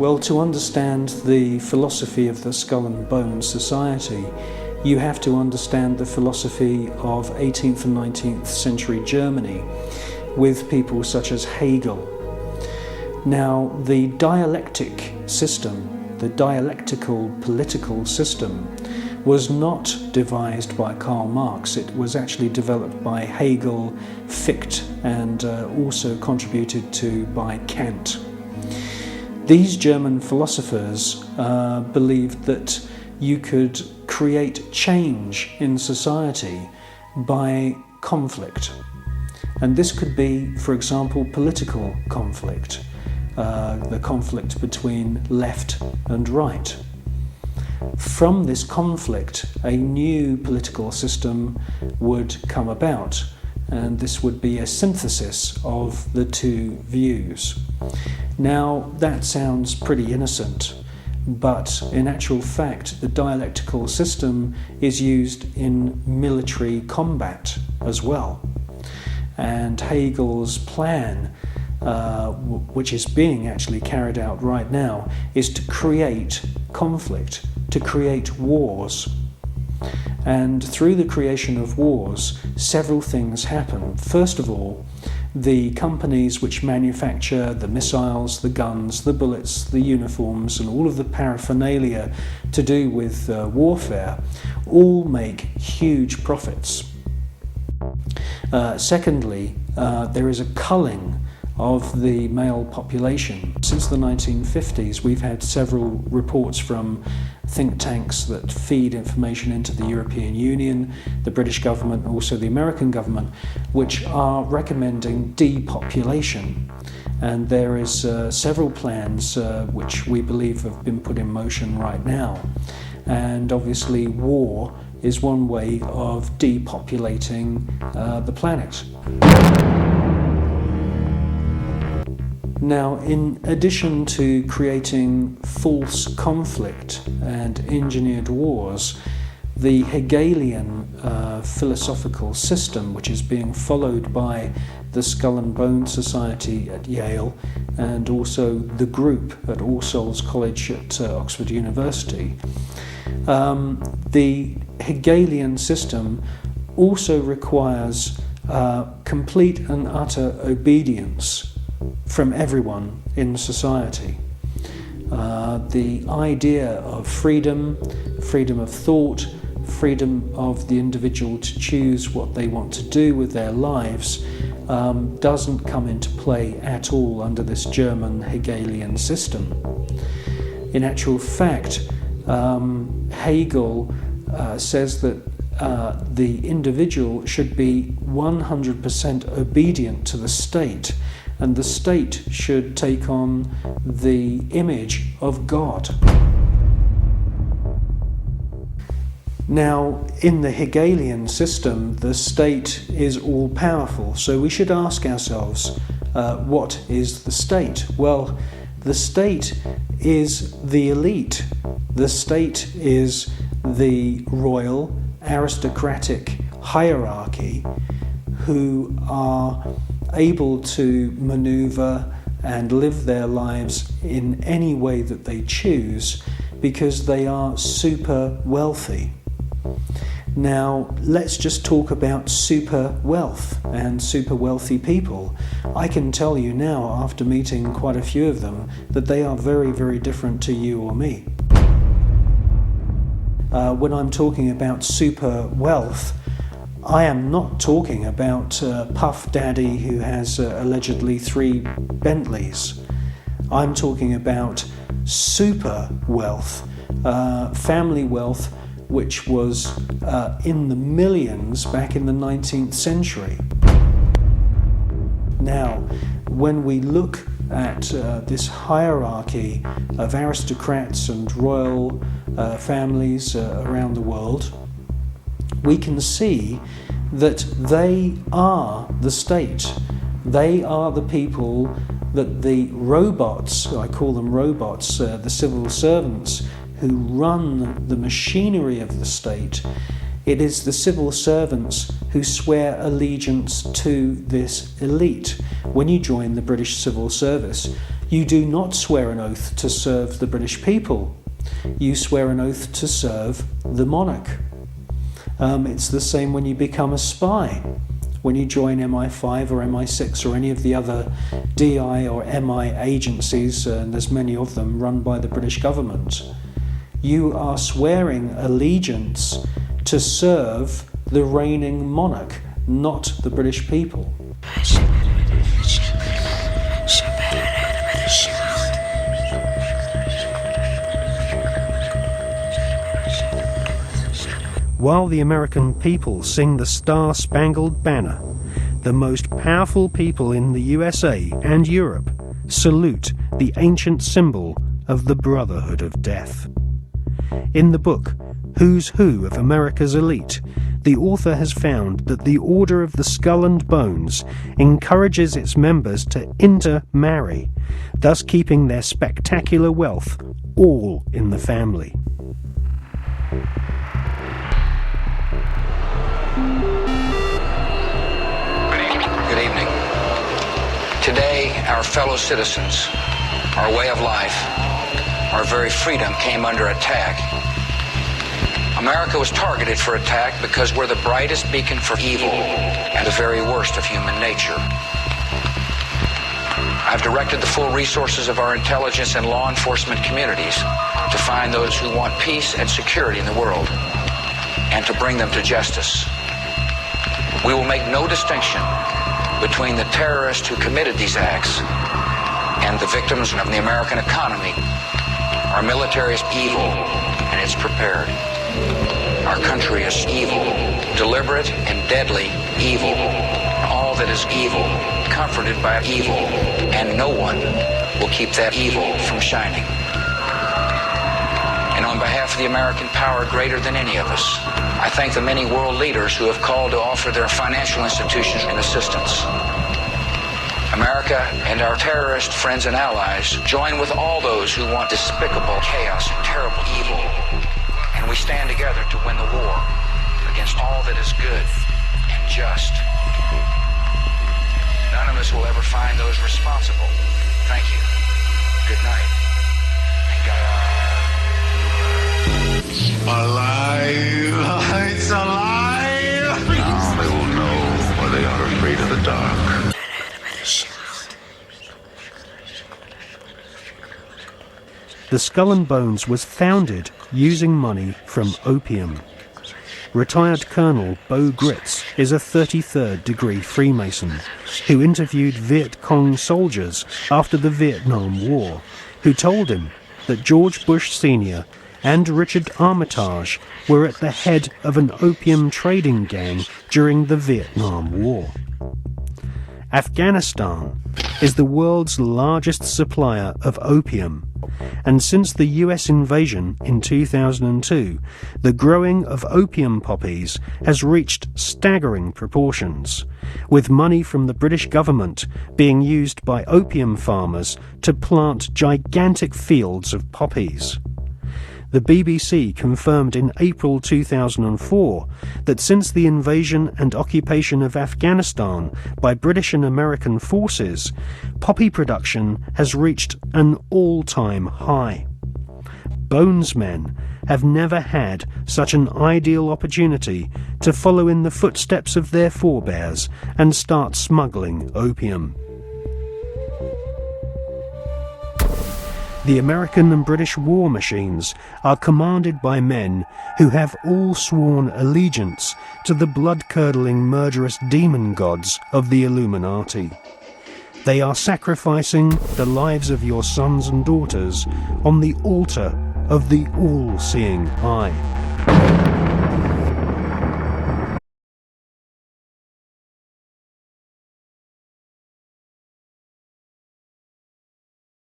Well, to understand the philosophy of the Skull and Bone Society, you have to understand the philosophy of 18th and 19th century Germany with people such as Hegel. Now, the dialectic system, the dialectical political system, was not devised by Karl Marx. It was actually developed by Hegel, Fichte, and also contributed to by Kant. These German philosophers believed that you could create change in society by conflict. And this could be, for example, political conflict, the conflict between left and right. From this conflict, a new political system would come about, and this would be a synthesis of the two views. Now, that sounds pretty innocent, but in actual fact, the dialectical system is used in military combat as well. And Hegel's plan, which is being actually carried out right now, is to create conflict, to create wars. And through the creation of wars, several things happen. First of all, the companies which manufacture the missiles, the guns, the bullets, the uniforms, and all of the paraphernalia to do with warfare, all make huge profits. Secondly, there is a culling of the male population. Since the 1950s, we've had several reports from think tanks that feed information into the European Union, the British government, and also the American government, which are recommending depopulation. And there is several plans which we believe have been put in motion right now. And obviously war is one way of depopulating the planet. Now, in addition to creating false conflict and engineered wars, the Hegelian philosophical system, which is being followed by the Skull and Bone Society at Yale and also the group at All Souls College at Oxford University, the Hegelian system also requires complete and utter obedience from everyone in society. The idea of freedom, freedom of thought, freedom of the individual to choose what they want to do with their lives doesn't come into play at all under this German Hegelian system. In actual fact, Hegel says that the individual should be 100% obedient to the state, and the state should take on the image of God. Now, in the Hegelian system, the state is all-powerful, so we should ask ourselves, what is the state? Well, the state is the elite. The state is the royal, aristocratic hierarchy who are able to maneuver and live their lives in any way that they choose because they are super wealthy. Now, let's just talk about super wealth and super wealthy people. I can tell you now, after meeting quite a few of them, that they are very, very different to you or me. When I'm talking about super wealth, I am not talking about Puff Daddy who has allegedly 3 Bentleys. I'm talking about super wealth, family wealth, which was in the millions back in the 19th century. Now, when we look at this hierarchy of aristocrats and royal families around the world, we can see that they are the state. They are the people that the robots, I call them robots, the civil servants who run the machinery of the state. It is the civil servants who swear allegiance to this elite. When you join the British Civil Service, You do not swear an oath to serve the British people. You swear an oath to serve the monarch. It's the same when you become a spy. When you join MI5 or MI6 or any of the other DI or MI agencies, and there's many of them run by the British government, you are swearing allegiance to serve the reigning monarch, not the British people. While the American people sing the Star-Spangled Banner, the most powerful people in the USA and Europe salute the ancient symbol of the Brotherhood of Death. In the book, Who's Who of America's Elite, the author has found that the Order of the Skull and Bones encourages its members to intermarry, thus keeping their spectacular wealth all in the family. Good evening. Today, our fellow citizens, our way of life, our very freedom came under attack. America was targeted for attack because we're the brightest beacon for evil and the very worst of human nature. I've directed the full resources of our intelligence and law enforcement communities to find those who want peace and security in the world and to bring them to justice. We will make no distinction between the terrorists who committed these acts and the victims of the American economy. Our military is evil, and it's prepared. Our country is evil, deliberate and deadly evil. All that is evil, comforted by evil, and no one will keep that evil from shining. And on behalf of the American power greater than any of us, I thank the many world leaders who have called to offer their financial institutions and assistance. America and our terrorist friends and allies join with all those who want despicable chaos and terrible evil. And we stand together to win the war against all that is good and just. None of us will ever find those responsible. Thank you. Good night. And God. Alive! It's alive! Now they will know why they are afraid of the dark. The Skull and Bones was founded using money from opium. Retired Colonel Beau Gritz is a 33rd degree Freemason who interviewed Viet Cong soldiers after the Vietnam War, who told him that George Bush Sr. and Richard Armitage were at the head of an opium trading gang during the Vietnam War. Afghanistan is the world's largest supplier of opium, and since the US invasion in 2002, the growing of opium poppies has reached staggering proportions, with money from the British government being used by opium farmers to plant gigantic fields of poppies. The BBC confirmed in April 2004 that since the invasion and occupation of Afghanistan by British and American forces, poppy production has reached an all-time high. Bonesmen have never had such an ideal opportunity to follow in the footsteps of their forebears and start smuggling opium. The American and British war machines are commanded by men who have all sworn allegiance to the blood-curdling murderous demon gods of the Illuminati. They are sacrificing the lives of your sons and daughters on the altar of the all-seeing eye.